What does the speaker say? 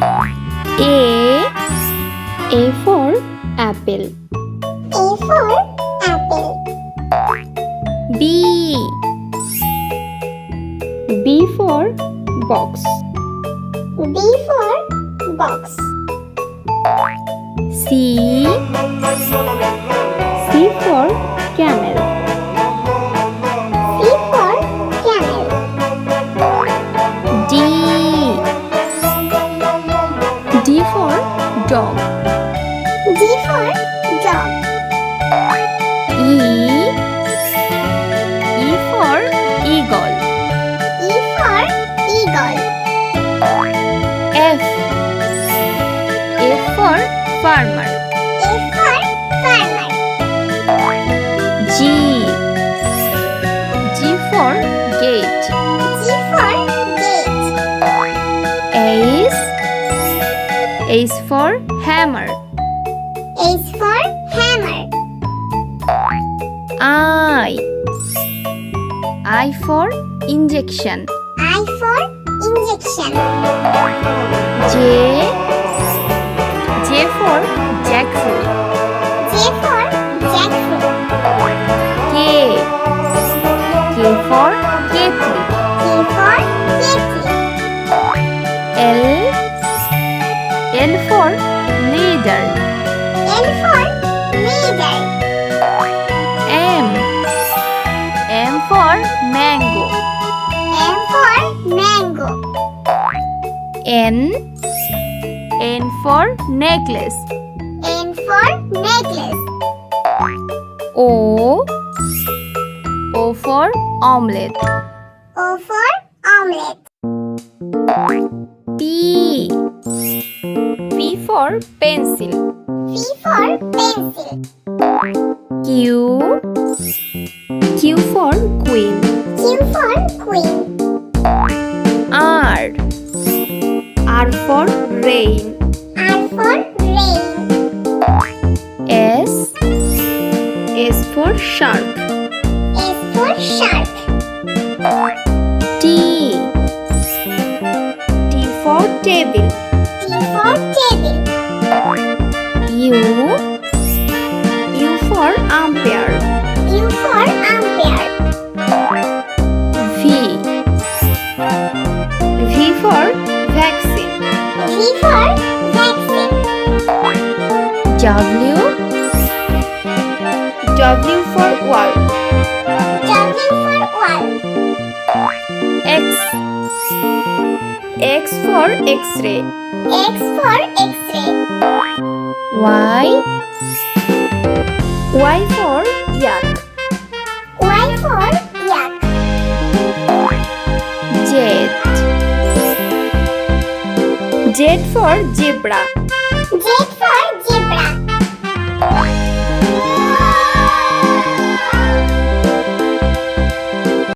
A for apple. A for apple. B for box. B for box. C for camel. C for camel. D for dog. D for dog. E for eagle. E for eagle. F for farmer. A for farmer. G for gate. G for gate. H for hammer. H for hammer. I for injection. I for injection. J for jackfruit. J for jackfruit. K for kettle. K for kettle. L for leader. L for leader. M for mango. M for mango. N for necklace. N for necklace. O for omelette. O for omelette. P for pencil. P for pencil. Q for queen. Q for queen. R for rain. R for rain. S for shark. S for shark. T for table. T for table. U for umpire. U for umpire. V for vaccine. V for vaccine. W for wall. W for wall. X for X-ray. X for X-ray. Y for yak. Y for yak. Z for zebra. Z for